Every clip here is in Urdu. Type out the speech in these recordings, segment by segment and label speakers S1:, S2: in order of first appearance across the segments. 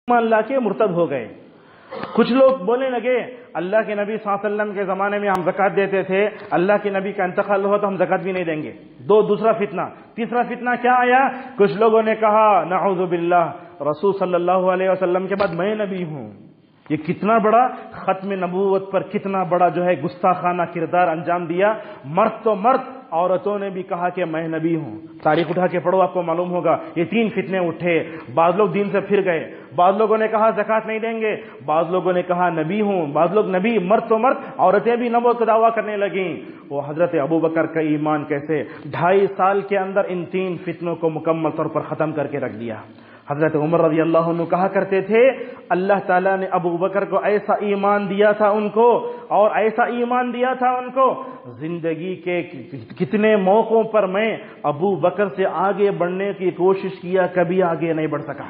S1: ایمان لا کے مرتد ہو گئے۔ کچھ لوگ بولنے لگے اللہ کے نبی صلی اللہ علیہ وسلم کے زمانے میں ہم زکوٰۃ دیتے تھے، اللہ کے نبی کا انتقال ہوا تو ہم زکوٰۃ بھی نہیں دیں گے۔ دوسرا فتنہ۔ تیسرا فتنہ کیا آیا؟ کچھ لوگوں نے کہا نعوذ باللہ رسول صلی اللہ علیہ وسلم کے بعد میں نبی ہوں۔ یہ کتنا بڑا ختم نبوت پر کتنا بڑا گستاخانہ کردار انجام دیا۔ مرد تو مرد، عورتوں نے بھی کہا کہ میں نبی ہوں۔ تاریخ اٹھا کے پڑھو، آپ کو معلوم ہوگا یہ 3 فتنے اٹھے۔ بعض لوگ دین سے پھر گئے، بعض لوگوں نے کہا زکوٰۃ نہیں دیں گے، بعض لوگوں نے کہا نبی ہوں، بعض لوگ نبی، مرد تو مرد، عورتیں بھی نبوت کا دعویٰ کرنے لگیں۔ وہ حضرت ابوبکر کا ایمان کیسے 2.5 سال کے اندر ان 3 فتنوں کو مکمل طور پر ختم کر کے رکھ دیا۔ حضرت عمر رضی اللہ عنہ کہا کرتے تھے اللہ تعالیٰ نے ابو بکر کو ایسا ایمان دیا تھا ان کو، اور ایسا ایمان دیا تھا ان کو، زندگی کے کتنے موقعوں پر میں ابو بکر سے آگے بڑھنے کی کوشش کیا، کبھی آگے نہیں بڑھ سکا۔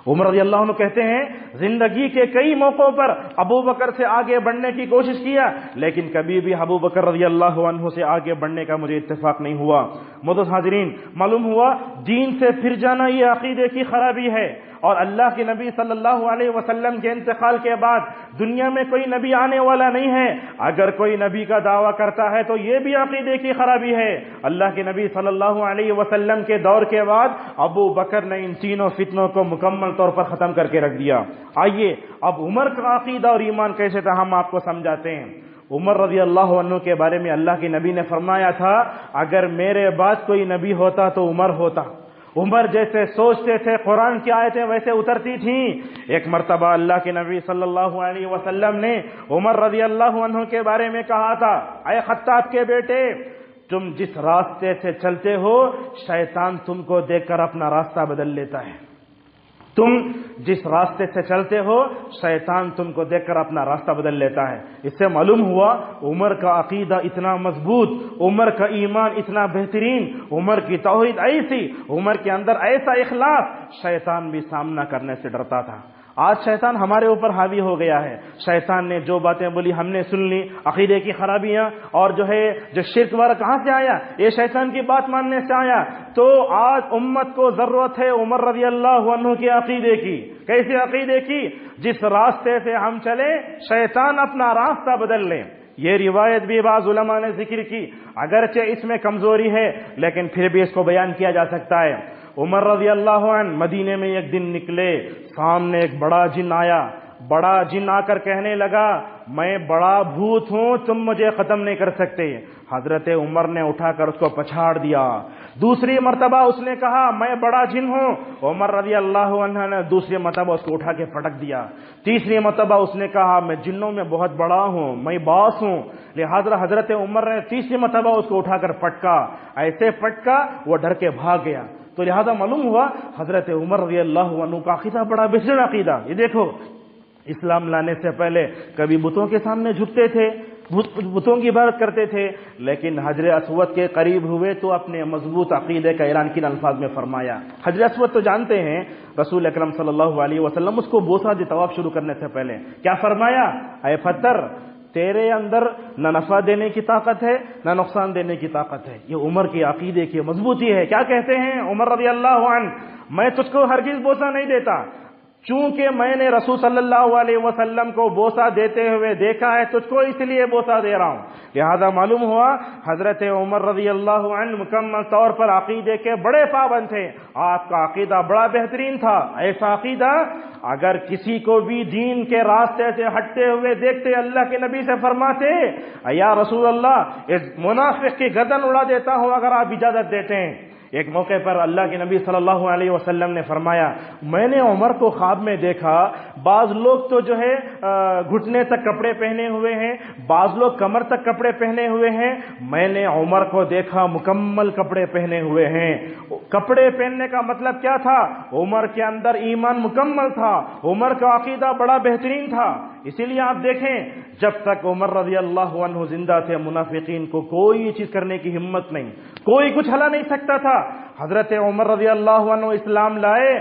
S1: عمر رضی اللہ عنہ کہتے ہیں زندگی کے کئی موقعوں پر ابو بکر سے آگے بڑھنے کی کوشش کیا، لیکن کبھی بھی ابو بکر رضی اللہ عنہ سے آگے بڑھنے کا مجھے اتفاق نہیں ہوا۔ معزز حاضرین، معلوم ہوا دین سے پھر جانا یہ عقیدے کی خرابی ہے، اور اللہ کے نبی صلی اللہ علیہ وسلم کے انتقال کے بعد دنیا میں کوئی نبی آنے والا نہیں ہے۔ اگر کوئی نبی کا دعویٰ کرتا ہے تو یہ بھی عقیدے کی خرابی ہے۔ اللہ کے نبی صلی اللہ علیہ وسلم کے دور کے بعد ابو بکر نے ان 3 فتنوں کو مکمل طور پر ختم کر کے رکھ دیا۔ آئیے اب عمر کا عقیدہ اور ایمان کیسے تھا ہم آپ کو سمجھاتے ہیں۔ عمر رضی اللہ عنہ کے بارے میں اللہ کے نبی نے فرمایا تھا اگر میرے بعد کوئی نبی ہوتا تو عمر ہوتا۔ عمر جیسے سوچتے تھے قرآن کی آیتیں ویسے اترتی تھیں۔ ایک مرتبہ اللہ کے نبی صلی اللہ علیہ وسلم نے عمر رضی اللہ عنہ کے بارے میں کہا تھا اے خطاب کے بیٹے، تم جس راستے سے چلتے ہو شیطان تم کو دیکھ کر اپنا راستہ بدل لیتا ہے۔ تم جس راستے سے چلتے ہو شیطان تم کو دیکھ کر اپنا راستہ بدل لیتا ہے۔ اس سے معلوم ہوا عمر کا عقیدہ اتنا مضبوط، عمر کا ایمان اتنا بہترین، عمر کی توحید ایسی، عمر کے اندر ایسا اخلاص، شیطان بھی سامنا کرنے سے ڈرتا تھا۔ آج شیطان ہمارے اوپر حاوی ہو گیا ہے۔ شیطان نے جو باتیں بولی ہم نے سن لی، عقیدے کی خرابیاں اور جو شرک وغیرہ کہاں سے آیا؟ یہ شیطان کی بات ماننے سے آیا۔ تو آج امت کو ضرورت ہے عمر رضی اللہ عنہ کے عقیدے کی۔ کیسے عقیدے کی؟ جس راستے سے ہم چلیں شیطان اپنا راستہ بدل لیں۔ یہ روایت بھی بعض علماء نے ذکر کی، اگرچہ اس میں کمزوری ہے لیکن پھر بھی اس کو بیان کیا جا سکتا ہے۔ عمر رضی اللہ عنہ مدینے میں ایک دن نکلے، سامنے ایک بڑا جن آیا۔ بڑا جن آ کر کہنے لگا میں بڑا بھوت ہوں، تم مجھے ختم نہیں کر سکتے۔ حضرت عمر نے اٹھا کر اس کو پچھاڑ دیا۔ دوسری مرتبہ اس نے کہا میں بڑا جن ہوں، عمر رضی اللہ عنہ نے دوسری مرتبہ اس کو اٹھا کے پٹک دیا۔ تیسری مرتبہ اس نے کہا میں جنوں میں بہت بڑا ہوں، میں باس ہوں۔ لہذا حضرت عمر نے تیسری مرتبہ اس کو اٹھا کر پٹکا، ایسے پٹکا وہ ڈر کے بھاگ گیا۔ تو لہذا معلوم ہوا حضرت عمر رضی اللہ عنہ کا عقیدہ بڑا بہترین عقیدہ۔ یہ دیکھو اسلام لانے سے پہلے کبھی بتوں کے سامنے جھکتے تھے، بتوں کی عبادت کرتے تھے، لیکن حجر اسود کے قریب ہوئے تو اپنے مضبوط عقیدے کا اعلان کن الفاظ میں فرمایا۔ حجر اسود تو جانتے ہیں رسول اکرم صلی اللہ علیہ وسلم اس کو بوسہ دی طواف شروع کرنے سے پہلے کیا فرمایا؟ اے پتھر تیرے اندر نہ نفع دینے کی طاقت ہے نہ نقصان دینے کی طاقت ہے۔ یہ عمر کے عقیدے کی مضبوطی ہے۔ کیا کہتے ہیں عمر رضی اللہ عنہ میں تجھ کو ہرگز بوسہ نہیں دیتا، چونکہ میں نے رسول صلی اللہ علیہ وسلم کو بوسہ دیتے ہوئے دیکھا ہے، تجھ کو اس لیے بوسہ دے رہا ہوں۔ لہذا معلوم ہوا حضرت عمر رضی اللہ عنہ مکمل طور پر عقیدے کے بڑے پابند تھے۔ آپ کا عقیدہ بڑا بہترین تھا، ایسا عقیدہ اگر کسی کو بھی دین کے راستے سے ہٹتے ہوئے دیکھتے اللہ کے نبی سے فرماتے یا رسول اللہ اس منافق کی گردن اڑا دیتا ہوں اگر آپ اجازت دیتے ہیں۔ ایک موقع پر اللہ کے نبی صلی اللہ علیہ وسلم نے فرمایا میں نے عمر کو خواب میں دیکھا، بعض لوگ تو گھٹنے تک کپڑے پہنے ہوئے ہیں، بعض لوگ کمر تک کپڑے پہنے ہوئے ہیں، میں نے عمر کو دیکھا مکمل کپڑے پہنے ہوئے ہیں۔ کپڑے پہننے کا مطلب کیا تھا؟ عمر کے اندر ایمان مکمل تھا، عمر کا عقیدہ بڑا بہترین تھا۔ اسی لیے آپ دیکھیں جب تک عمر رضی اللہ عنہ زندہ تھے منافقین کو کوئی چیز کرنے کی ہمت نہیں، کوئی کچھ ہلا نہیں سکتا تھا۔ حضرت عمر رضی اللہ عنہ اسلام لائے،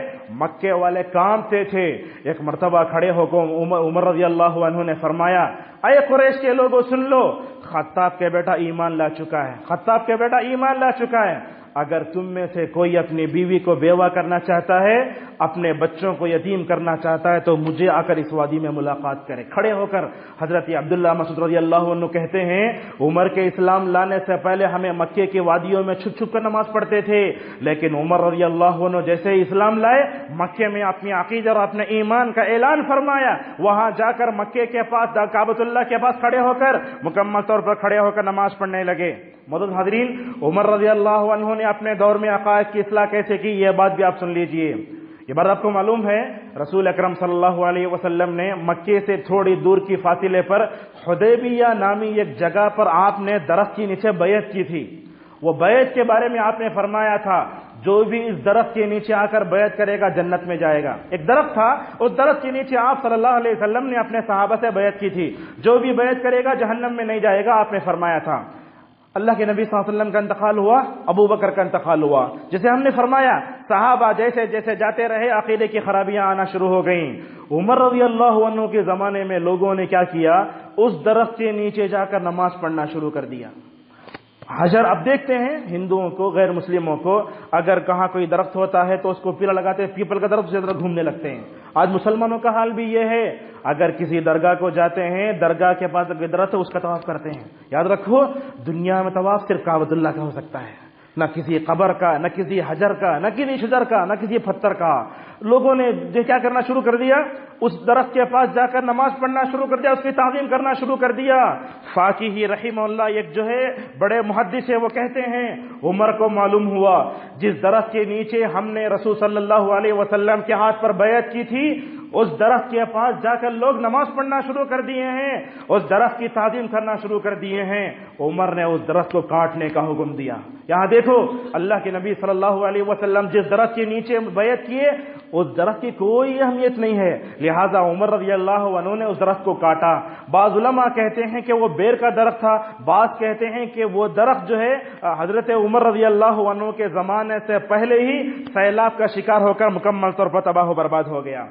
S1: مکے والے کانپتے تھے۔ ایک مرتبہ کھڑے ہو کو عمر رضی اللہ عنہ نے فرمایا اے قریش کے لوگوں سن لو، خطاب کے بیٹا ایمان لا چکا ہے، خطاب کے بیٹا ایمان لا چکا ہے۔ اگر تم میں سے کوئی اپنی بیوی کو بیوہ کرنا چاہتا ہے، اپنے بچوں کو یتیم کرنا چاہتا ہے، تو مجھے آ کر اس وادی میں ملاقات کرے۔ کھڑے ہو کر حضرت عبداللہ مسعود رضی اللہ عنہ کہتے ہیں عمر کے اسلام لانے سے پہلے ہمیں مکے کی وادیوں میں چھپ چھپ کر نماز پڑھتے تھے، لیکن عمر رضی اللہ عنہ جیسے ہی اسلام لائے، مکے میں اپنی عقیدہ اور اپنے ایمان کا اعلان فرمایا، وہاں جا کر مکے کے پاس کعبۃ اللہ کے پاس کھڑے ہو کر مکمل طور پر کھڑے ہو کر نماز پڑھنے لگے۔ معزز حاضرین، عمر رضی اللہ عنہ نے اپنے دور میں عقائد کی اصلاح کیسے کی، یہ بات بھی آپ سن لیجئے۔ یہ بات آپ کو معلوم ہے، رسول اکرم صلی اللہ علیہ وسلم نے مکے سے تھوڑی دور کی فاصلے پر حدیبیہ نامی ایک جگہ پر آپ نے درخت کے نیچے بیعت کی تھی۔ وہ بیعت کے بارے میں آپ نے فرمایا تھا جو بھی اس درخت کے نیچے آ کر بیعت کرے گا جنت میں جائے گا۔ ایک درخت تھا، اس درخت کے نیچے آپ صلی اللہ علیہ وسلم نے اپنے صحابہ سے بیعت کی تھی، جو بھی بیعت کرے گا جہنم میں نہیں جائے گا، آپ نے فرمایا تھا۔ اللہ کے نبی صلی اللہ علیہ وسلم کا انتقال ہوا، ابو بکر کا انتقال ہوا، جسے ہم نے فرمایا صحابہ جیسے جیسے جاتے رہے عقیدے کی خرابیاں آنا شروع ہو گئیں۔ عمر رضی اللہ عنہ کے زمانے میں لوگوں نے کیا کیا، اس درخت کے نیچے جا کر نماز پڑھنا شروع کر دیا۔ حجر، اب دیکھتے ہیں ہندوؤں کو، غیر مسلموں کو، اگر کہاں کوئی درخت ہوتا ہے تو اس کو پیلا لگاتے ہیں، پیپل کا درخت سے طرف گھومنے لگتے ہیں۔ آج مسلمانوں کا حال بھی یہ ہے، اگر کسی درگاہ کو جاتے ہیں، درگاہ کے پاس کوئی درخت ہے اس کا طواف کرتے ہیں۔ یاد رکھو، دنیا میں طواف صرف کعبۃ اللہ کا ہو سکتا ہے، نہ کسی قبر کا، نہ کسی حجر کا، نہ کسی شجر کا، نہ کسی پتھر کا۔ لوگوں نے کیا کرنا شروع کر دیا، اس درخت کے پاس جا کر نماز پڑھنا شروع کر دیا، اس کی تعظیم کرنا شروع کر دیا۔ فاقیہی رحمہ اللہ ایک جو ہے بڑے محدث ہے، وہ کہتے ہیں عمر کو معلوم ہوا جس درخت کے نیچے ہم نے رسول صلی اللہ علیہ وسلم کے ہاتھ پر بیعت کی تھی، اس درخت کے پاس جا کر لوگ نماز پڑھنا شروع کر دیے ہیں، اس درخت کی تعظیم کرنا شروع کر دیے ہیں۔ عمر نے اس درخت کو کاٹنے کا حکم دیا۔ یہاں دیکھو، اللہ کے نبی صلی اللہ علیہ وسلم جس درخت کے نیچے بیعت کیے، اس درخت کی کوئی اہمیت نہیں ہے، لہذا عمر رضی اللہ عنہ نے اس درخت کو کاٹا۔ بعض علماء کہتے ہیں کہ وہ بیر کا درخت تھا، بعض کہتے ہیں کہ وہ درخت جو ہے حضرت عمر رضی اللہ عنہ کے زمانے سے پہلے ہی سیلاب کا شکار ہو کر مکمل طور پر تباہ و برباد ہو گیا۔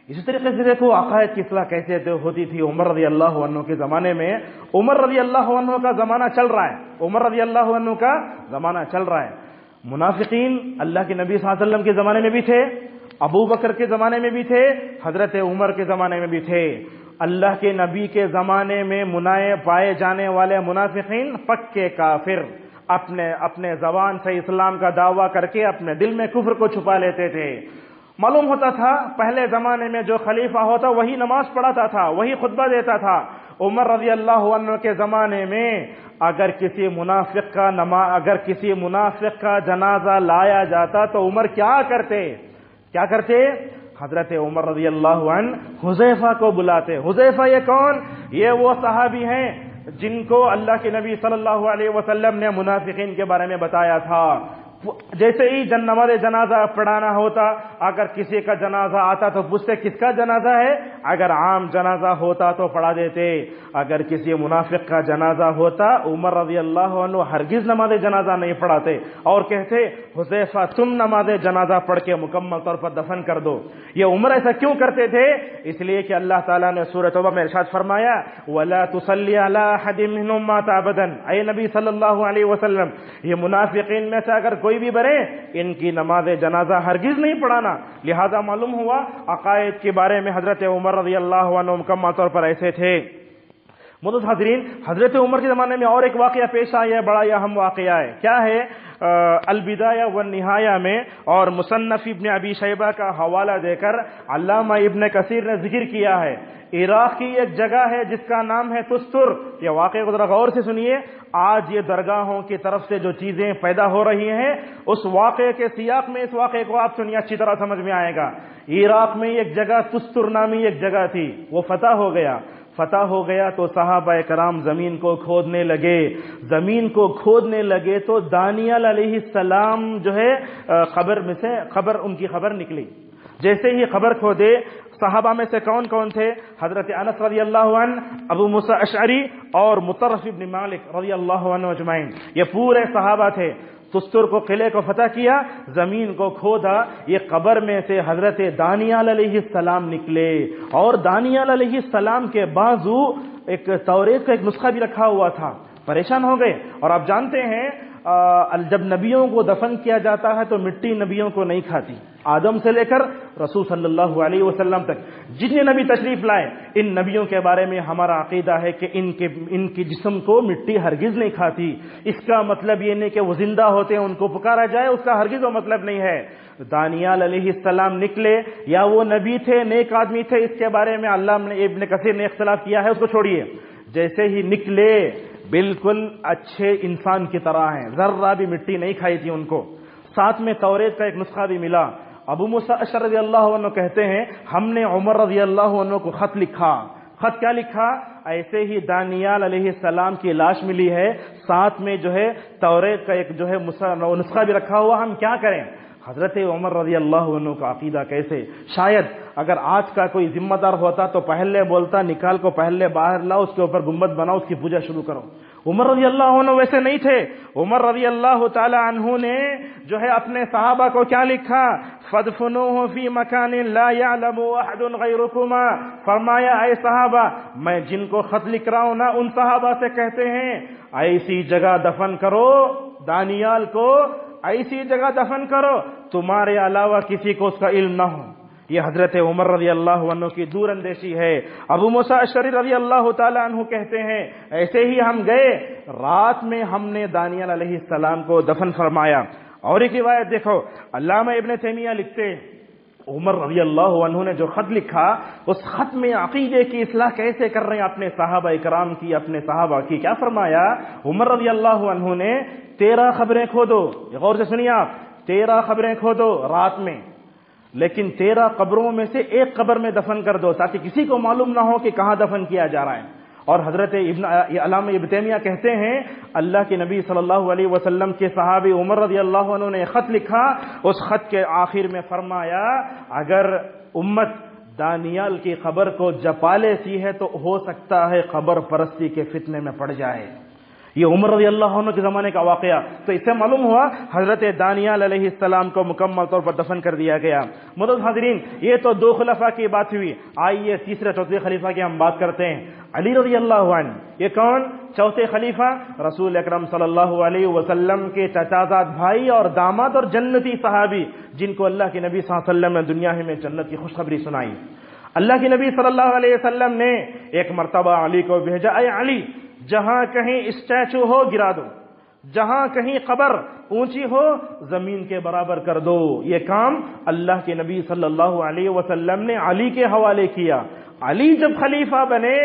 S1: اسی طریقے سے دیکھو عقائد کی اصلاح کیسے ہوتی تھی عمر رضی اللہ عنہ کے زمانے میں۔ عمر رضی اللہ عنہ کا زمانہ چل رہا ہے، عمر رضی اللہ عنہ کا زمانہ چل رہا ہے۔ منافقین اللہ کے نبی صلی اللہ علیہ وسلم کے زمانے میں بھی تھے، ابو بکر کے زمانے میں بھی تھے، حضرت عمر کے زمانے میں بھی تھے۔ اللہ کے نبی کے زمانے میں پائے جانے والے منافقین پکے کافر، اپنے زبان سے اسلام کا دعویٰ کر کے اپنے دل میں کفر کو چھپا لیتے تھے۔ معلوم ہوتا تھا پہلے زمانے میں جو خلیفہ ہوتا وہی نماز پڑھاتا تھا، وہی خطبہ دیتا تھا۔ عمر رضی اللہ عنہ کے زمانے میں اگر کسی منافق کا جنازہ لایا جاتا تو عمر کیا کرتے؟ حضرت عمر رضی اللہ عنہ حذیفہ کو بلاتے۔ حذیفہ یہ کون؟ یہ وہ صحابی ہیں جن کو اللہ کے نبی صلی اللہ علیہ وسلم نے منافقین کے بارے میں بتایا تھا۔ جیسے ہی نماز جنازہ پڑھانا ہوتا، اگر کسی کا جنازہ آتا تو پوچھتے کس کا جنازہ ہے، اگر عام جنازہ ہوتا تو پڑھا دیتے، اگر کسی منافق کا جنازہ ہوتا عمر رضی اللہ عنہ ہرگز نماز جنازہ نہیں پڑھاتے اور کہتے حذیفہ تم نماز جنازہ پڑھ کے مکمل طور پر دفن کر دو۔ یہ عمر ایسا کیوں کرتے تھے؟ اس لیے کہ اللہ تعالیٰ نے سورۃ توبہ میں ارشاد فرمایا وَلَا تُصَلِّ عَلَىٰ أَحَدٍ مِّنْهُمْ مَاتَ أَبَدًا، اے نبی صلی اللہ علیہ وسلم یہ منافقین میں سے اگر کوئی بھی برے ان کی نماز جنازہ ہرگز نہیں پڑھانا۔ لہذا معلوم ہوا عقائد کے بارے میں حضرت عمر رضی اللہ عنہ مکمل طور پر ایسے تھے۔ معزز حاضرین، حضرت عمر کے زمانے میں اور ایک واقعہ پیش آیا ہے، بڑا اہم واقعہ ہے۔ کیا ہے؟ البدایہ والنہایہ میں اور مصنف ابن ابی شیبہ کا حوالہ دے کر علامہ ابن کثیر نے ذکر کیا ہے۔ عراق کی ایک جگہ ہے جس کا نام ہے تستر۔ یہ واقعہ کو ذرا غور سے سنیے۔ آج یہ درگاہوں کی طرف سے جو چیزیں پیدا ہو رہی ہیں، اس واقعے کے سیاق میں اس واقعے کو آپ سنیے، اچھی طرح سمجھ میں آئے گا۔ عراق میں ایک جگہ تستر نامی ایک جگہ تھی، وہ فتح ہو گیا تو صحابہ کرام زمین کو کھودنے لگے تو دانیال علیہ السلام جو ہے قبر میں سے ان کی خبر نکلی۔ جیسے ہی خبر کھودے، صحابہ میں سے کون کون تھے؟ حضرت انس رضی اللہ عنہ، ابو موسیٰ اشعری اور مطرف ابن مالک رضی اللہ عنہ اجمعین، یہ پورے صحابہ تھے۔ تستر کو قلعے کو فتح کیا، زمین کو کھودا، یہ قبر میں سے حضرت دانیال علیہ السلام نکلے، اور دانیال علیہ السلام کے بازو ایک توریت کا ایک نسخہ بھی رکھا ہوا تھا۔ پریشان ہو گئے، اور آپ جانتے ہیں جب نبیوں کو دفن کیا جاتا ہے تو مٹی نبیوں کو نہیں کھاتی. آدم سے لے کر رسول صلی اللہ علیہ وسلم تک جتنے نبی تشریف لائے ان نبیوں کے بارے میں ہمارا عقیدہ ہے کہ ان کے جسم کو مٹی ہرگز نہیں کھاتی. اس کا مطلب یہ نہیں کہ وہ زندہ ہوتے ہیں ان کو پکارا جائے, اس کا ہرگز وہ مطلب نہیں ہے. دانیال علیہ السلام نکلے یا وہ نبی تھے, نیک آدمی تھے, اس کے بارے میں علامہ ابن کثیر نے اختلاف کیا ہے, اس کو چھوڑیے. جیسے ہی نکلے بالکل اچھے انسان کی طرح ہیں, ذرہ بھی مٹی نہیں کھائی تھی ان کو. ساتھ میں توریت کا ایک نسخہ بھی ملا. ابو موسیٰ اشعری رضی اللہ عنہ کہتے ہیں ہم نے عمر رضی اللہ عنہ کو خط لکھا. خط کیا لکھا؟ ایسے ہی دانیال علیہ السلام کی لاش ملی ہے, ساتھ میں جو ہے توریت کا ایک جو ہے نسخہ بھی رکھا ہوا, ہم کیا کریں؟ حضرت عمر رضی اللہ عنہ کا عقیدہ کیسے؟ شاید اگر آج کا کوئی ذمہ دار ہوتا تو پہلے بولتا نکال کو پہلے باہر لاؤ, اس کے اوپر گنبد بناؤ, اس کی پوجا شروع کرو. عمر رضی اللہ عنہ ویسے نہیں تھے. عمر رضی اللہ تعالی عنہ نے جو ہے اپنے صحابہ کو کیا لکھا؟ فَدْفُنُوهُ فِي مَكَانٍ لَا يَعْلَمُ أَحَدٌ غَيْرُكُمَا. فرمایا اے صحابہ, میں جن کو خط لکھ رہا ہوں نا ان صحابہ سے کہتے ہیں ایسی جگہ دفن کرو, دانیال کو ایسی جگہ دفن کرو تمہارے علاوہ کسی کو اس کا علم نہ ہو. یہ حضرت عمر رضی اللہ عنہ کی دور اندیشی ہے. ابو موسیٰ اشعری رضی اللہ تعالی عنہ کہتے ہیں ایسے ہی ہم گئے, رات میں ہم نے دانیال علیہ السلام کو دفن فرمایا. اور ایک روایت دیکھو, علامہ ابن تیمیہ لکھتے عمر رضی اللہ عنہ نے جو خط لکھا اس خط میں عقیدے کی اصلاح کیسے کر رہے ہیں اپنے صحابہ اکرام کی, اپنے صحابہ کی. کیا فرمایا عمر رضی اللہ عنہ نے؟ 13 قبریں کھودو. غور سے سنیے آپ, 13 قبریں کھودو رات میں, لیکن 13 قبروں میں سے ایک قبر میں دفن کر دو تاکہ کسی کو معلوم نہ ہو کہ کہاں دفن کیا جا رہا ہے. اور حضرت علامہ ابن تیمیہ کہتے ہیں اللہ کے نبی صلی اللہ علیہ وسلم کے صحابی عمر رضی اللہ عنہ نے خط لکھا, اس خط کے آخر میں فرمایا اگر امت دانیال کی قبر کو جپا لیتی ہے تو ہو سکتا ہے قبر پرستی کے فتنے میں پڑ جائے. یہ عمر رضی اللہ عنہ کے زمانے کا واقعہ. تو اس سے معلوم ہوا حضرت دانیال علیہ السلام کو مکمل طور پر دفن کر دیا گیا. معزز حاضرین, یہ تو 2 خلفاء کی بات ہوئی. آئیے تیسرے چوتھے خلیفہ کی ہم بات کرتے ہیں. علی رضی اللہ عنہ, یہ کون؟ چوتھے خلیفہ, رسول اکرم صلی اللہ علیہ وسلم کے چچازاد بھائی اور داماد اور جنتی صحابی جن کو اللہ کے نبی صلی اللہ علیہ وسلم نے دنیا میں جنت کی خوشخبری سنائی. اللہ کے نبی صلی اللہ علیہ وسلم نے ایک مرتبہ علی کو بھیجا, اے علی جہاں کہیں اسٹیچو ہو گرا دو, جہاں کہیں قبر اونچی ہو زمین کے برابر کر دو. یہ کام اللہ کے نبی صلی اللہ علیہ وسلم نے علی کے حوالے کیا. علی جب خلیفہ بنے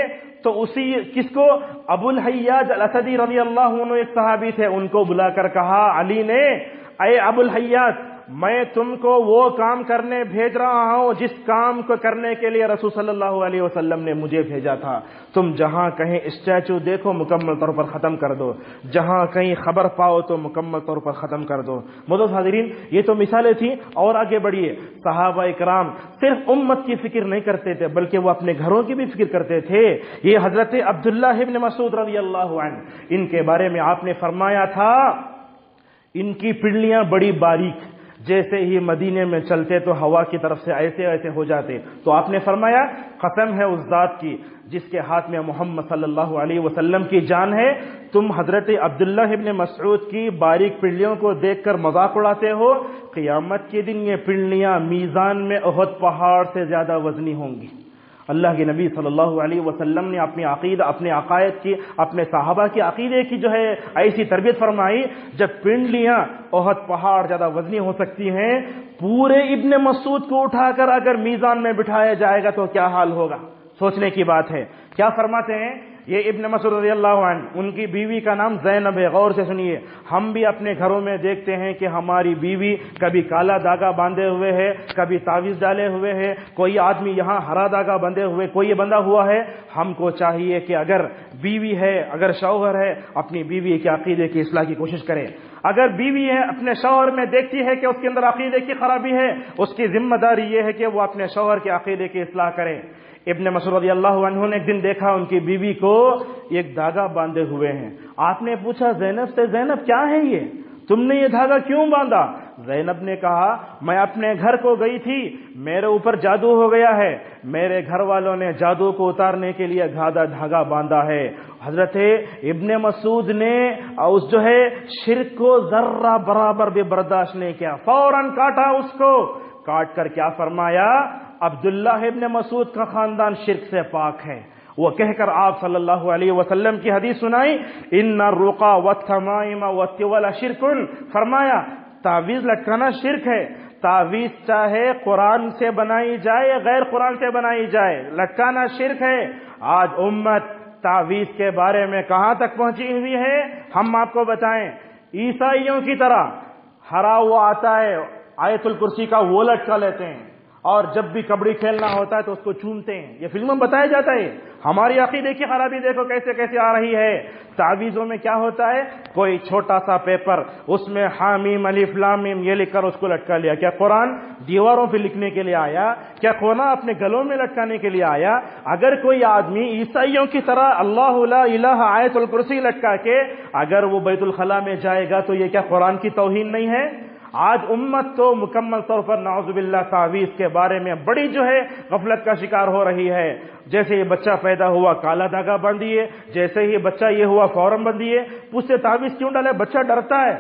S1: تو کس کو؟ ابو الحیاج الاسدی رضی اللہ عنہ ایک صحابی تھے, ان کو بلا کر کہا علی نے, اے ابو الحیاج میں تم کو وہ کام کرنے بھیج رہا ہوں جس کام کو کرنے کے لیے رسول صلی اللہ علیہ وسلم نے مجھے بھیجا تھا. تم جہاں کہیں اسٹیچو دیکھو مکمل طور پر ختم کر دو, جہاں کہیں خبر پاؤ تو مکمل طور پر ختم کر دو. معزز حاضرین, یہ تو مثالیں تھیں, اور آگے بڑھیے. صحابہ اکرام صرف امت کی فکر نہیں کرتے تھے بلکہ وہ اپنے گھروں کی بھی فکر کرتے تھے. یہ حضرت عبداللہ ابن مسعود رضی اللہ عنہ, ان کے بارے میں آپ نے فرمایا تھا ان کی پنڈلیاں بڑی باریک, جیسے ہی مدینے میں چلتے تو ہوا کی طرف سے ایسے ایسے ہو جاتے. تو آپ نے فرمایا قسم ہے اس ذات کی جس کے ہاتھ میں محمد صلی اللہ علیہ وسلم کی جان ہے, تم حضرت عبداللہ ابن مسعود کی باریک پنڈلیوں کو دیکھ کر مذاق اڑاتے ہو, قیامت کے دن یہ پنڈلیاں میزان میں احد پہاڑ سے زیادہ وزنی ہوں گی. اللہ کے نبی صلی اللہ علیہ وسلم نے اپنی عقیدہ, اپنے عقائد کی, اپنے صحابہ کی عقیدے کی جو ہے ایسی تربیت فرمائی. جب پنڈلیاں احد پہاڑ زیادہ وزنی ہو سکتی ہیں, پورے ابن مسعود کو اٹھا کر اگر میزان میں بٹھایا جائے گا تو کیا حال ہوگا؟ سوچنے کی بات ہے. کیا فرماتے ہیں یہ ابن مسعود رضی اللہ عنہ, ان کی بیوی کا نام زینب ہے. غور سے سنیے, ہم بھی اپنے گھروں میں دیکھتے ہیں کہ ہماری بیوی کبھی کالا دھاگا باندھے ہوئے ہے, کبھی تعویذ ڈالے ہوئے ہے, کوئی آدمی یہاں ہرا دھاگا بندھے ہوئے, کوئی بندھا ہوا ہے. ہم کو چاہیے کہ اگر بیوی ہے, اگر شوہر ہے, اپنی بیوی کے عقیدے کی اصلاح کی کوشش کرے. اگر بیوی ہے اپنے شوہر میں دیکھتی ہے کہ اس کے اندر عقیدے کی خرابی ہے, اس کی ذمہ داری یہ ہے کہ وہ اپنے شوہر کے عقیدے کی اصلاح کرے. ابن مسعود رضی اللہ عنہ نے ایک دن دیکھا ان کی بیوی کو ایک دھاگا باندھے ہوئے ہیں. آپ نے پوچھا زینب سے, زینب کیا ہے یہ, تم نے یہ دھاگا کیوں باندھا؟ زینب نے کہا میں اپنے گھر کو گئی تھی، میرے اوپر جادو ہو گیا ہے، میرے گھر والوں نے جادو کو اتارنے کے لیے دھاگا باندھا ہے۔ حضرت ابن مسعود نے اس شرک کو ذرہ برابر بھی برداشت نہیں کیا، فوراً کاٹا اس کو، کاٹ کر کیا فرمایا، عبداللہ ابن مسعود کا خاندان شرک سے پاک ہے۔ وہ کہہ کر آپ صلی اللہ علیہ وسلم کی حدیث سنائی، ان الرقا والتمائم والتول شرک، فرمایا تعویذ لٹکانا شرک ہے، تعویذ چاہے قرآن سے بنائی جائے یا غیر قرآن سے بنائی جائے، لٹکانا شرک ہے۔ آج امت تعویذ کے بارے میں کہاں تک پہنچی ہوئی ہے، ہم آپ کو بتائیں۔ عیسائیوں کی طرح ہرا ہوا آتا ہے، آیت الکرسی کا وہ لٹکا لیتے ہیں، اور جب بھی کبڈی کھیلنا ہوتا ہے تو اس کو چومتے ہیں، یہ فلموں میں بتایا جاتا ہے۔ ہماری عقیدے کی خرابی دیکھو کیسے کیسے آ رہی ہے۔ تعویذوں میں کیا ہوتا ہے، کوئی چھوٹا سا پیپر، اس میں حامیم الف لام میم یہ لکھ کر اس کو لٹکا لیا۔ کیا قرآن دیواروں پہ لکھنے کے لیے آیا؟ کیا قرآن اپنے گلوں میں لٹکانے کے لیے آیا؟ اگر کوئی آدمی عیسائیوں کی طرح اللہ لا الہ آیت الکرسی لٹکا کے اگر وہ بیت الخلاء میں جائے گا تو یہ کیا قرآن کی توہین نہیں ہے؟ آج امت تو مکمل طور پر نعوذ باللہ تعویذ کے بارے میں بڑی غفلت کا شکار ہو رہی ہے۔ جیسے یہ بچہ پیدا ہوا کالا دھاگا باندھیے، جیسے ہی بچہ یہ ہوا فوراً باندھیے، پوچھتے تعویذ کیوں ڈالے، بچہ ڈرتا ہے۔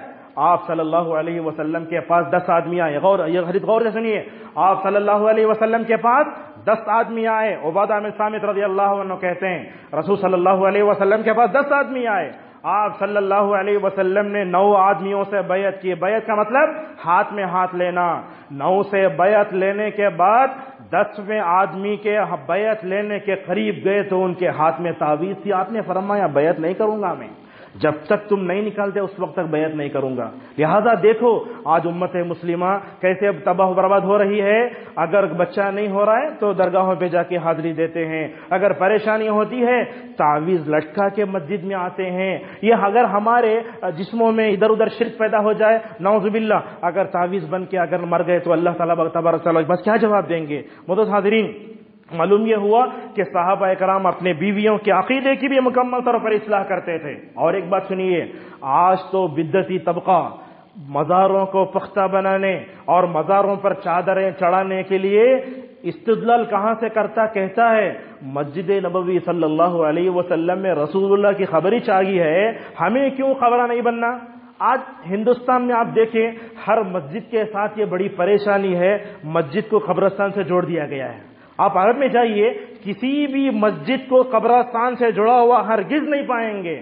S1: آپ صلی اللہ علیہ وسلم کے پاس 10 آدمی آئے، یہ حدیث غور سے سنیے، آپ صلی اللہ علیہ وسلم کے پاس 10 آدمی آئے، عبادہ بن صامت رضی اللہ عنہ کہتے ہیں رسول صلی اللہ علیہ وسلم کے پاس 10 آدمی آئے، آپ صلی اللہ علیہ وسلم نے 9 آدمیوں سے بیعت کی۔ بیعت کا مطلب ہاتھ میں ہاتھ لینا۔ 9 سے بیعت لینے کے بعد 10ویں آدمی کے بیعت لینے کے قریب گئے تو ان کے ہاتھ میں تعویذ تھی۔ آپ نے فرمایا بیعت نہیں کروں گا میں، جب تک تم نہیں نکالتے اس وقت تک بیعت نہیں کروں گا۔ لہذا دیکھو آج امت مسلمہ کیسے تباہ و برباد ہو رہی ہے۔ اگر بچہ نہیں ہو رہا ہے تو درگاہوں پہ جا کے حاضری دیتے ہیں، اگر پریشانی ہوتی ہے تعویذ لٹکا کے مسجد میں آتے ہیں۔ یہ اگر ہمارے جسموں میں ادھر ادھر شرک پیدا ہو جائے نعوذ باللہ، اگر تعویذ بن کے اگر مر گئے تو اللہ تعالیٰ تبارک تعالیٰ بس کیا جواب دیں گے۔ معزز حاضرین، معلوم یہ ہوا کہ صحابہ کرام اپنے بیویوں کے عقیدے کی بھی مکمل طور پر اصلاح کرتے تھے۔ اور ایک بات سنیے، آج تو بدعتی طبقہ مزاروں کو پختہ بنانے اور مزاروں پر چادریں چڑھانے کے لیے استدلال کہاں سے کرتا، کہتا ہے مسجد نبوی صلی اللہ علیہ وسلم میں رسول اللہ کی خبر ہی چاہیے ہے، ہمیں کیوں خبرہ نہیں بننا۔ آج ہندوستان میں آپ دیکھیں ہر مسجد کے ساتھ یہ بڑی پریشانی ہے، مسجد کو قبرستان سے جوڑ دیا گیا ہے۔ آپ عرب میں جائیے، کسی بھی مسجد کو قبرستان سے جڑا ہوا ہرگز نہیں پائیں گے۔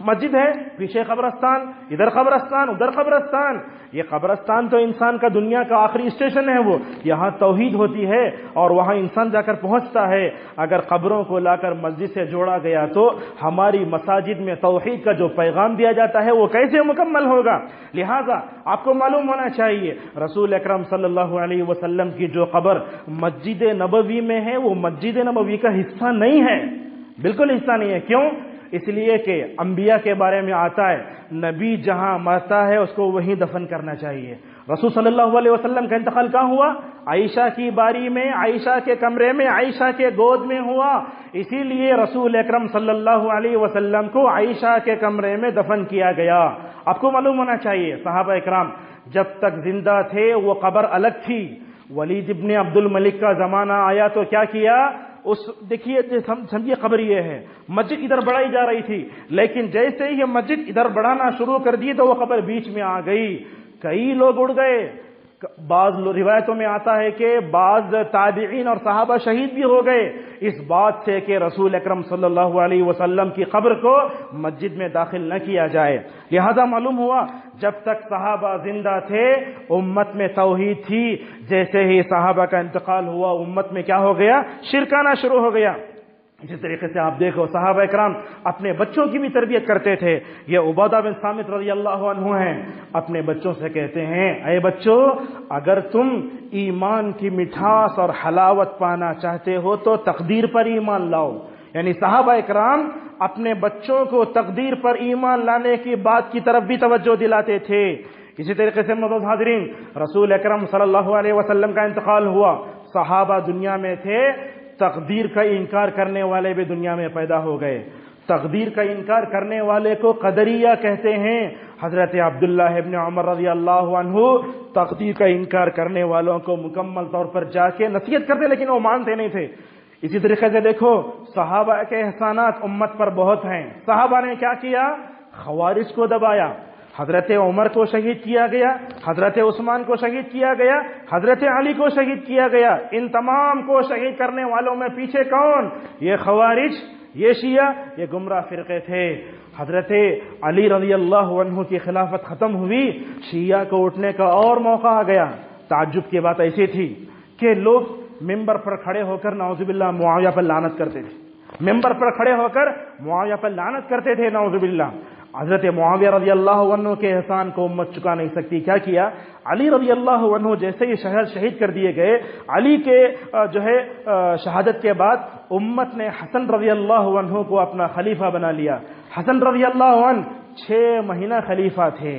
S1: مسجد ہے، پیچھے قبرستان، ادھر قبرستان ادھر قبرستان۔ یہ قبرستان تو انسان کا دنیا کا آخری اسٹیشن ہے، وہ یہاں توحید ہوتی ہے اور وہاں انسان جا کر پہنچتا ہے۔ اگر قبروں کو لا کر مسجد سے جوڑا گیا تو ہماری مساجد میں توحید کا جو پیغام دیا جاتا ہے وہ کیسے مکمل ہوگا۔ لہذا آپ کو معلوم ہونا چاہیے رسول اکرم صلی اللہ علیہ وسلم کی جو قبر مسجد نبوی میں ہے وہ مسجد نبوی کا حصہ نہیں ہے، بالکل حصہ نہیں ہے۔ کیوں؟ اس لیے کہ انبیاء کے بارے میں آتا ہے نبی جہاں مرتا ہے اس کو وہیں دفن کرنا چاہیے۔ رسول صلی اللہ علیہ وسلم کا انتقال کہاں ہوا؟ عائشہ کی باری میں، عائشہ کے کمرے میں، عائشہ کے گود میں ہوا۔ اسی لیے رسول اکرم صلی اللہ علیہ وسلم کو عائشہ کے کمرے میں دفن کیا گیا۔ آپ کو معلوم ہونا چاہیے صحابہ اکرام جب تک زندہ تھے وہ قبر الگ تھی۔ ولید ابن عبد الملک کا زمانہ آیا تو کیا کیا؟ دیکھیے سمجھیے خبر یہ ہے مسجد ادھر بڑھائی جا رہی تھی، لیکن جیسے ہی مسجد ادھر بڑھانا شروع کر دی تو وہ خبر بیچ میں آ گئی، کئی لوگ اڑ گئے۔ بعض روایتوں میں آتا ہے کہ بعض تابعین اور صحابہ شہید بھی ہو گئے اس بات سے کہ رسول اکرم صلی اللہ علیہ وسلم کی قبر کو مسجد میں داخل نہ کیا جائے۔ لہذا معلوم ہوا جب تک صحابہ زندہ تھے امت میں توحید تھی، جیسے ہی صحابہ کا انتقال ہوا امت میں کیا ہو گیا؟ شرک آنا شروع ہو گیا۔ اسی طریقے سے آپ دیکھو صحابہ اکرام اپنے بچوں کی بھی تربیت کرتے تھے۔ یہ عبادہ بن صامت رضی اللہ عنہ ہیں، اپنے بچوں سے کہتے ہیں اے بچوں اگر تم ایمان کی مٹھاس اور حلاوت پانا چاہتے ہو تو تقدیر پر ایمان لاؤ۔ یعنی صحابہ اکرام اپنے بچوں کو تقدیر پر ایمان لانے کی بات کی طرف بھی توجہ دلاتے تھے۔ اسی طریقے سے معزز حاضرین رسول اکرم صلی اللہ علیہ وسلم کا انتقال ہوا، صحابہ دنیا میں تھے، تقدیر کا انکار کرنے والے بھی دنیا میں پیدا ہو گئے۔ تقدیر کا انکار کرنے والے کو قدریہ کہتے ہیں، حضرت عبداللہ ابن عمر رضی اللہ عنہ تقدیر کا انکار کرنے والوں کو مکمل طور پر جا کے نصیحت کرتے لیکن وہ مانتے نہیں تھے۔ اسی طریقے سے دیکھو صحابہ کے احسانات امت پر بہت ہیں۔ صحابہ نے کیا کیا؟ خوارج کو دبایا، حضرت عمر کو شہید کیا گیا، حضرت عثمان کو شہید کیا گیا، حضرت علی کو شہید کیا گیا۔ ان تمام کو شہید کرنے والوں میں پیچھے کون؟ یہ خوارج، یہ شیعہ، یہ گمراہ فرقے تھے۔ حضرت علی رضی اللہ عنہ کی خلافت ختم ہوئی، شیعہ کو اٹھنے کا اور موقع آ گیا۔ تعجب کی بات ایسی تھی کہ لوگ ممبر پر کھڑے ہو کر نعوذ باللہ معاویہ پر لعنت کرتے تھے، ممبر پر کھڑے ہو کر معاویہ پر لعنت کرتے تھے نعوذ باللہ۔ حضرت معاویہ رضی اللہ عنہ کے احسان کو امت چکا نہیں سکتی۔ کیا کیا؟ علی رضی اللہ عنہ جیسے ہی شہید کر دیے گئے، علی کے شہادت کے بعد امت نے حسن رضی اللہ عنہ کو اپنا خلیفہ بنا لیا۔ حسن رضی اللہ عنہ 6 مہینہ خلیفہ تھے،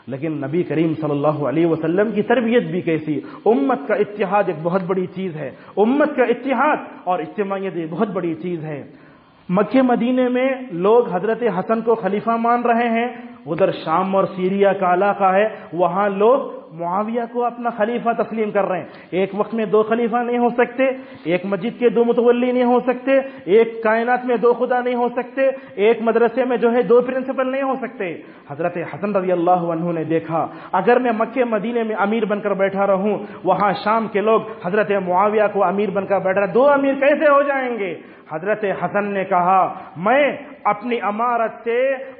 S1: لیکن نبی کریم صلی اللہ علیہ وسلم کی تربیت بھی کیسی۔ امت کا اتحاد ایک بہت بڑی چیز ہے، امت کا اتحاد اور اجتماعیت ایک بہت بڑی چیز ہے۔ مکہ مدینے میں لوگ حضرت حسن کو خلیفہ مان رہے ہیں، ادھر شام اور سیریا کا علاقہ ہے، وہاں لوگ معاویہ کو اپنا خلیفہ تسلیم کر رہے ہیں۔ ایک وقت میں 2 خلیفہ نہیں ہو سکتے، ایک مسجد کے 2 متولی نہیں ہو سکتے، ایک کائنات میں 2 خدا نہیں ہو سکتے، ایک مدرسے میں 2 پرنسپل نہیں ہو سکتے۔ حضرت حسن رضی اللہ عنہ نے دیکھا اگر میں مکہ مدینے میں امیر بن کر بیٹھا رہوں، وہاں شام کے لوگ حضرت معاویہ کو امیر بن کر بیٹھ رہے، 2 امیر کیسے ہو جائیں گے؟ حضرت حسن نے کہا میں اپنی امارت سے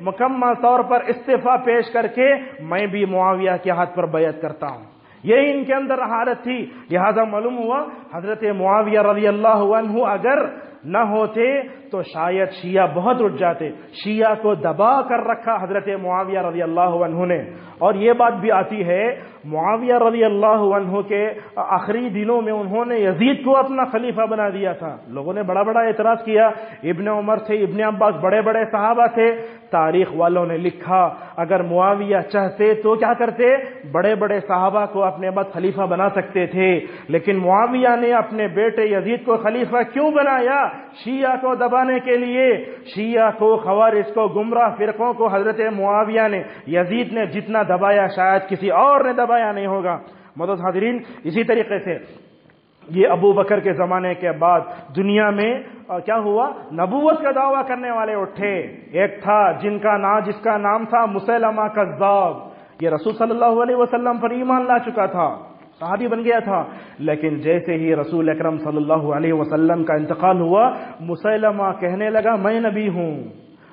S1: مکمل طور پر استعفیٰ پیش کر کے میں بھی معاویہ کے ہاتھ پر بیعت کرتا ہوں۔ یہی ان کے اندر حالت تھی، لہذا معلوم ہوا حضرت معاویہ رضی اللہ عنہ اگر نہ ہوتے تو شاید شیعہ بہت اٹھ جاتے۔ شیعہ کو دبا کر رکھا حضرت معاویہ رضی اللہ عنہ نے۔ اور یہ بات بھی آتی ہے معاویہ رضی اللہ عنہ کے آخری دنوں میں انہوں نے یزید کو اپنا خلیفہ بنا دیا تھا۔ لوگوں نے بڑا اعتراض کیا، ابن عمر تھے، ابن عباس بڑے صحابہ تھے۔ تاریخ والوں نے لکھا اگر معاویہ چاہتے تو کیا کرتے؟ بڑے صحابہ کو اپنے بعد خلیفہ بنا سکتے تھے، لیکن معاویہ نے اپنے بیٹے یزید کو خلیفہ کیوں بنایا؟ شیعہ کو دبانے کے لیے۔ شیعہ کو، خوارج کو، گمراہ فرقوں کو حضرت معاویہ نے، یزید نے جتنا دبایا شاید کسی اور نے دبایا نہیں ہوگا۔ معزز حاضرین، اسی طریقے سے یہ ابو بکر کے زمانے کے بعد دنیا میں کیا ہوا؟ نبوت کا دعویٰ کرنے والے اٹھے۔ ایک تھا جس کا نام تھا مسیلمہ کذاب، یہ رسول صلی اللہ علیہ وسلم پر ایمان لا چکا تھا، صحابی بن گیا تھا، لیکن جیسے ہی رسول اکرم صلی اللہ علیہ وسلم کا انتقال ہوا، مسیلمہ کہنے لگا میں نبی ہوں۔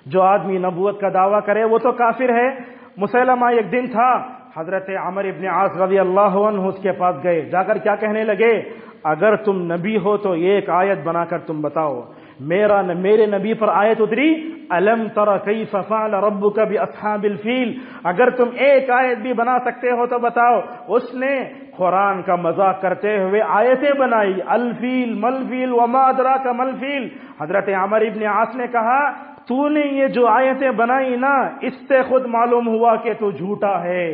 S1: جو آدمی نبوت کا دعویٰ کرے وہ تو کافر ہے۔ مسیلمہ ایک دن تھا، حضرت عمر ابن عاص رضی اللہ عنہ اس کے پاس گئے، جا کر کیا کہنے لگے؟ اگر تم نبی ہو تو ایک آیت بنا کر تم بتاؤ۔ میرے نبی پر آیت اتری الم تر کیف فعل ربک باصحاب الفیل، اگر تم ایک آیت بھی بنا سکتے ہو تو بتاؤ۔ اس نے قرآن کا مذاق کرتے ہوئے آیتیں بنائی، الفیل ملفیل وما ادراک ملفیل۔ حضرت عمر ابن عاص نے کہا تو نے یہ جو آیتیں بنائی نا، اس سے خود معلوم ہوا کہ تو جھوٹا ہے،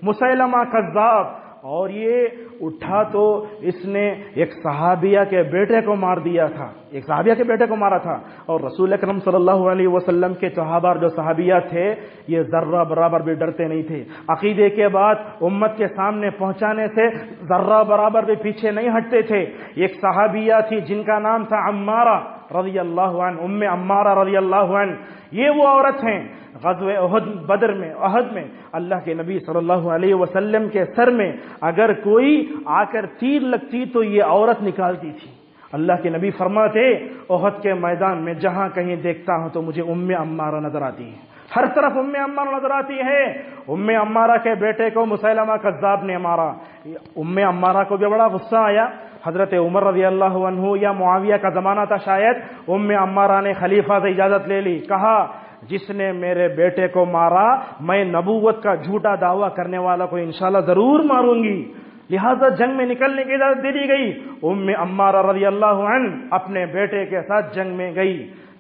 S1: مسیلمہ کذاب۔ اور یہ اٹھا تو اس نے ایک صحابیہ کے بیٹے کو مار دیا تھا، ایک صحابیہ کے بیٹے کو مارا تھا۔ اور رسول اکرم صلی اللہ علیہ وسلم کے صحابہ جو صحابیہ تھے یہ ذرہ برابر بھی ڈرتے نہیں تھے، عقیدے کے بعد امت کے سامنے پہنچانے سے ذرہ برابر بھی پیچھے نہیں ہٹتے تھے۔ ایک صحابیہ تھی جن کا نام تھا عمارہ رضی اللہ عنہ، ام عمارہ رضی اللہ عنہ۔ یہ وہ عورت ہیں غزوہ احد بدر میں، احد میں اللہ کے نبی صلی اللہ علیہ وسلم کے سر میں اگر کوئی آ کر تیر لگتی تو یہ عورت نکالتی تھی۔ اللہ کے نبی فرماتے احد کے میدان میں جہاں کہیں دیکھتا ہوں تو مجھے ام عمارہ نظر آتی ہے، ہر طرف ام عمارہ نظر آتی ہے۔ ام عمارہ کے بیٹے کو مسیلمہ کذاب نے مارا۔ ام عمارہ کو بھی بڑا غصہ آیا۔ حضرت عمر رضی اللہ عنہ یا معاویہ کا زمانہ تھا شاید، ام عمارہ نے خلیفہ سے اجازت لے لی، کہا جس نے میرے بیٹے کو مارا میں نبوت کا جھوٹا دعویٰ کرنے والا کو انشاءاللہ ضرور ماروں گی، لہذا جنگ میں نکلنے کی اجازت دے دی گئی۔ ام عمارہ رضی اللہ عنہ اپنے بیٹے کے ساتھ جنگ میں گئی،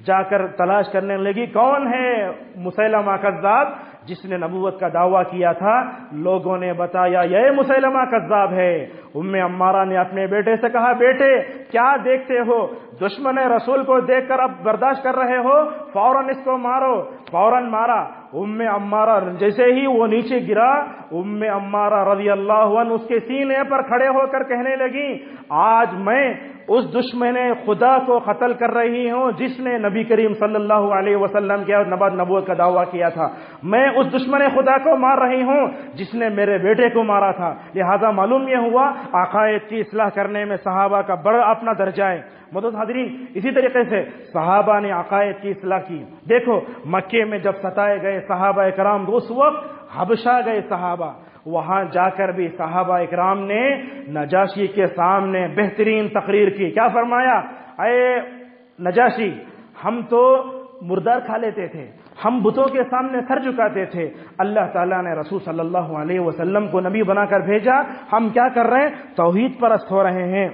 S1: جا کر تلاش کرنے لگی کون ہے مسیلمہ کذاب جس نے نبوت کا دعویٰ کیا تھا۔ لوگوں نے بتایا یہ مسیلمہ کذاب ہے۔ ام عمارہ نے اپنے بیٹے سے کہا بیٹے کیا دیکھتے ہو؟ دشمن رسول کو دیکھ کر اب برداشت کر رہے ہو؟ فوراً اس کو مارو۔ فوراً مارا۔ ام عمارہ جیسے ہی وہ نیچے گرا، ام عمارہ رضی اللہ عنہ اس کے سینے پر کھڑے ہو کر کہنے لگی، آج میں اس دشمن خدا کو قتل کر رہی ہوں جس نے نبی کریم صلی اللہ علیہ وسلم کے نبوت کا دعویٰ کیا تھا، میں اس دشمن خدا کو مار رہی ہوں جس نے میرے بیٹے کو مارا تھا۔ لہذا معلوم یہ ہوا عقائد کی اصلاح کرنے میں صحابہ کا بڑا اپنا درجہ ہے۔ معزز حاضرین، اسی طریقے سے صحابہ نے عقائد کی اصلاح کی۔ دیکھو مکے میں جب ستائے گئے صحابہ اکرام، اس وقت حبشہ گئے صحابہ، وہاں جا کر بھی صحابہ اکرام نے نجاشی کے سامنے بہترین تقریر کی۔ کیا فرمایا؟ اے نجاشی، ہم تو مردار کھا لیتے تھے، ہم بتوں کے سامنے سر جھکاتے تھے، اللہ تعالیٰ نے رسول صلی اللہ علیہ وسلم کو نبی بنا کر بھیجا، ہم کیا کر رہے ہیں؟ توحید پرست ہو رہے ہیں۔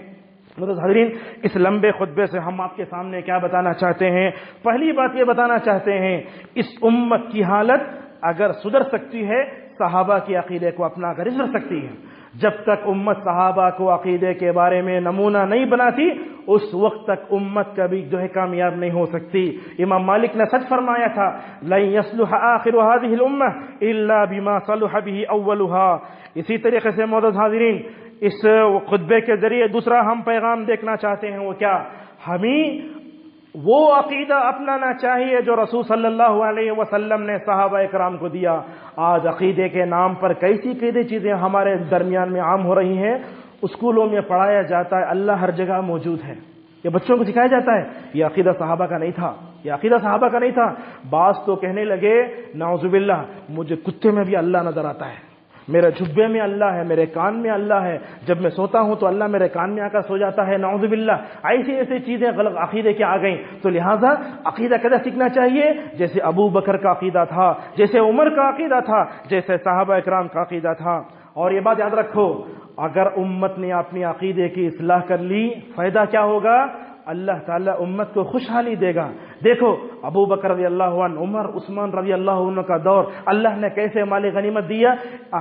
S1: حضرین، اس لمبے خطبے سے ہم آپ کے سامنے کیا بتانا چاہتے ہیں؟ پہلی بات یہ بتانا چاہتے ہیں، اس امت کی حالت اگر سدھر سکتی ہے صحابہ کے عقیدے کو اپنا کر سدھر سکتی ہے۔ جب تک امت صحابہ کو عقیدے کے بارے میں نمونہ نہیں بناتی، اس وقت تک امت کبھی کامیاب نہیں ہو سکتی۔ امام مالک نے سچ فرمایا تھا، لن يصلح آخر هذه الامه الا بما صلح به اولها۔ اسی طریقے سے معزز حاضرین، اس خطبے کے ذریعے دوسرا ہم پیغام دیکھنا چاہتے ہیں، وہ کیا؟ ہمیں وہ عقیدہ اپنانا چاہیے جو رسول صلی اللہ علیہ وسلم نے صحابہ اکرام کو دیا۔ آج عقیدے کے نام پر کیسی چیزیں ہمارے درمیان میں عام ہو رہی ہیں۔ اسکولوں میں پڑھایا جاتا ہے اللہ ہر جگہ موجود ہے، یہ بچوں کو سکھایا جاتا ہے، یہ عقیدہ صحابہ کا نہیں تھا، یہ عقیدہ صحابہ کا نہیں تھا۔ بعض تو کہنے لگے نعوذ باللہ، مجھے کتے میں بھی اللہ نظر آتا ہے، میرے جھبے میں اللہ ہے، میرے کان میں اللہ ہے، جب میں سوتا ہوں تو اللہ میرے کان میں آ کر سو جاتا ہے، نعوذ باللہ۔ ایسی چیزیں غلط عقیدے کی آ گئیں۔ تو لہٰذا عقیدہ کیسا سیکھنا چاہیے؟ جیسے ابو بکر کا عقیدہ تھا، جیسے عمر کا عقیدہ تھا، جیسے صحابہ اکرام کا عقیدہ تھا۔ اور یہ بات یاد رکھو، اگر امت نے اپنی عقیدے کی اصلاح کر لی، فائدہ کیا ہوگا؟ اللہ تعالیٰ امت کو خوشحالی دے گا۔ دیکھو ابو بکر رضی اللہ عنہ، عمر، عثمان رضی اللہ عنہ کا دور، اللہ نے کیسے مال غنیمت دیا۔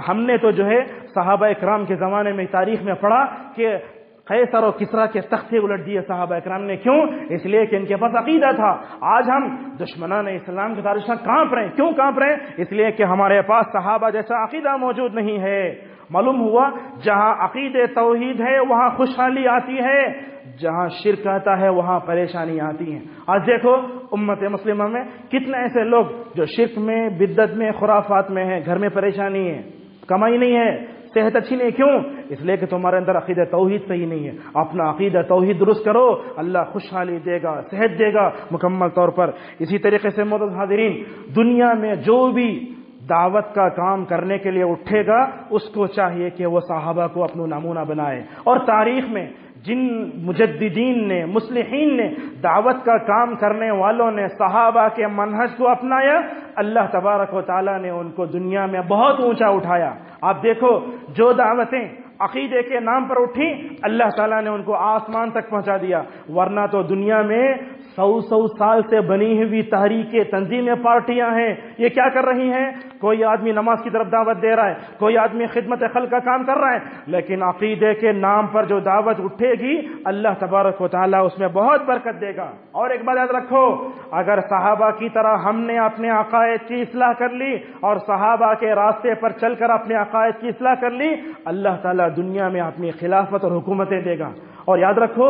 S1: ہم نے تو جو ہے صحابہ اکرام کے زمانے میں تاریخ میں پڑھا کہ قیصر اور کسریٰ کے تختے الٹ دیے صحابہ اکرام نے۔ کیوں؟ اس لیے کہ ان کے پاس عقیدہ تھا۔ آج ہم دشمنان اسلام کے تاریخ کانپ رہے ہیں۔ کیوں کانپ رہے ہیں؟ اس لیے کہ ہمارے پاس صحابہ جیسا عقیدہ موجود نہیں ہے۔ معلوم ہوا جہاں عقید توحید ہے وہاں خوشحالی آتی ہے، جہاں شرک آتا ہے وہاں پریشانی آتی ہے۔ آج دیکھو امت مسلمہ میں کتنے ایسے لوگ جو شرک میں، بدعت میں، خرافات میں ہیں، گھر میں پریشانی ہے، کمائی نہیں ہے، صحت اچھی نہیں۔ کیوں؟ اس لیے کہ تمہارے اندر عقیدہ توحید صحیح نہیں ہے۔ اپنا عقیدہ توحید درست کرو، اللہ خوشحالی دے گا، صحت دے گا مکمل طور پر۔ اسی طریقے سے معزز حاضرین، دنیا میں جو بھی دعوت کا کام کرنے کے لیے اٹھے گا اس کو چاہیے کہ وہ صحابہ کو اپنا نمونہ بنائے۔ اور تاریخ میں جن مجددین نے، مصلحین نے، دعوت کا کام کرنے والوں نے صحابہ کے منہج کو اپنایا، اللہ تبارک و تعالیٰ نے ان کو دنیا میں بہت اونچا اٹھایا۔ آپ دیکھو جو دعوتیں عقیدے کے نام پر اٹھی، اللہ تعالیٰ نے ان کو آسمان تک پہنچا دیا۔ ورنہ تو دنیا میں 100 سال سے بنی ہوئی تحریکیں، تنظیمیں، پارٹیاں ہیں، یہ کیا کر رہی ہیں؟ کوئی آدمی نماز کی طرف دعوت دے رہا ہے، کوئی آدمی خدمت خلق کا کام کر رہا ہے، لیکن عقیدے کے نام پر جو دعوت اٹھے گی اللہ تبارک و تعالیٰ اس میں بہت برکت دے گا۔ اور ایک بات یاد رکھو، اگر صحابہ کی طرح ہم نے اپنے عقائد کی اصلاح کر لی اور صحابہ کے راستے پر چل کر اپنے عقائد کی اصلاح کر لی، اللہ تعالیٰ دنیا میں اپنی خلافت اور حکومتیں دے گا۔ اور یاد رکھو،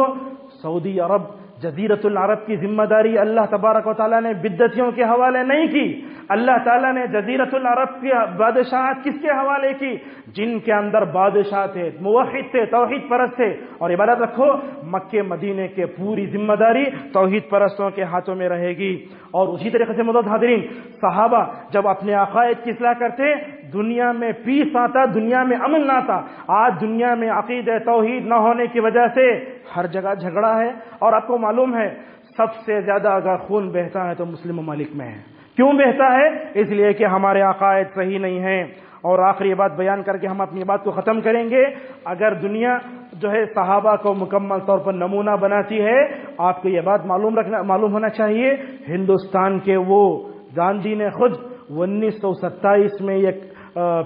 S1: سعودی عرب، جزیرت العرب کی ذمہ داری اللہ تبارک و تعالیٰ نے بدعتیوں کے حوالے نہیں کی۔ اللہ تعالیٰ نے جزیرت العرب کی بادشاہت کس کے حوالے کی؟ جن کے اندر بادشاہ تھے، موحد تھے، توحید پرست تھے۔ اور عبادت رکھو، مکے مدینے کے پوری ذمہ داری توحید پرستوں کے ہاتھوں میں رہے گی۔ اور اسی طریقے سے معزز حاضرین، صحابہ جب اپنے عقائد کی اصلاح کرتے، دنیا میں پیس آتا، دنیا میں امن آتا۔ آج دنیا میں عقیدہ توحید نہ ہونے کی وجہ سے ہر جگہ جھگڑا ہے۔ اور آپ کو معلوم ہے سب سے زیادہ اگر خون بہتا ہے تو مسلم ممالک میں ہے۔ کیوں بہتا ہے؟ اس لیے کہ ہمارے عقائد صحیح نہیں ہیں۔ اور آخری بات بیان کر کے ہم اپنی بات کو ختم کریں گے۔ اگر دنیا جو ہے صحابہ کو مکمل طور پر نمونہ بناتی ہے، آپ کو یہ بات معلوم ہونا چاہیے، ہندوستان کے وہ گاندھی نے خود 1927 میں ایک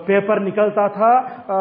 S1: پیپر نکلتا تھا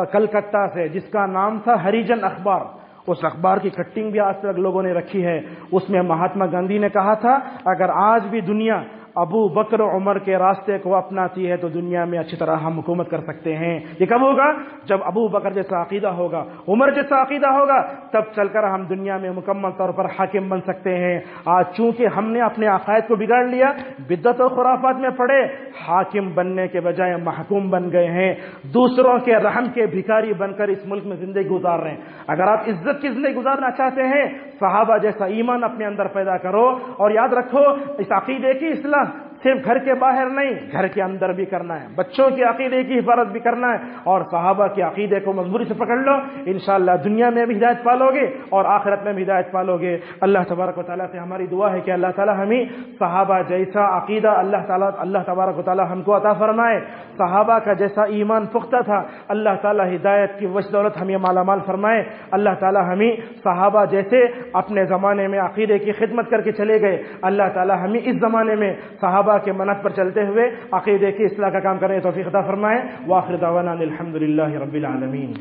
S1: کلکتہ سے جس کا نام تھا ہریجن اخبار۔ اس اخبار کی کٹنگ بھی آج تک لوگوں نے رکھی ہے، اس میں مہاتما گاندھی نے کہا تھا اگر آج بھی دنیا ابو بکر عمر کے راستے کو اپناتی ہے تو دنیا میں اچھی طرح ہم حکومت کر سکتے ہیں۔ یہ کب ہوگا؟ جب ابو بکر جیسا عقیدہ ہوگا، عمر جیسا عقیدہ ہوگا، تب چل کر ہم دنیا میں مکمل طور پر حاکم بن سکتے ہیں۔ آج چونکہ ہم نے اپنے عقائد کو بگاڑ لیا، بدعت و خرافات میں پڑے، حاکم بننے کے بجائے محکوم بن گئے ہیں، دوسروں کے رحم کے بھکاری بن کر اس ملک میں زندگی گزار رہے ہیں۔ اگر آپ عزت کی زندگی گزارنا چاہتے ہیں، صحابہ جیسا ایمان اپنے اندر پیدا کرو، اور یاد رکھو اس عقیدے کی اصلاح صرف گھر کے باہر نہیں، گھر کے اندر بھی کرنا ہے، بچوں کے عقیدے کی حفاظت بھی کرنا ہے، اور صحابہ کے عقیدے کو مضبوطی سے پکڑ لو، انشاءاللہ دنیا میں بھی ہدایت پالو گے اور آخرت میں بھی ہدایت پالو گے۔ اللہ تبارک و تعالیٰ سے ہماری دعا ہے کہ اللہ تعالیٰ ہمیں صحابہ جیسا عقیدہ اللہ تبارک و تعالیٰ ہم کو عطا فرمائے، صحابہ کا جیسا ایمان پختہ تھا، اللہ تعالیٰ ہدایت کی وسع دولت ہمیں مالا مال فرمائے۔ اللہ تعالیٰ ہمیں صحابہ جیسے اپنے زمانے میں عقیدے کی خدمت کر کے چلے گئے، اللہ تعالیٰ ہمیں اس زمانے میں صحابہ کے منہج پر چلتے ہوئے عقیدے کی اصلاح کا کام کرنے توفیق عطا فرمائے۔ وآخر دعوانا الحمدللہ رب العالمین۔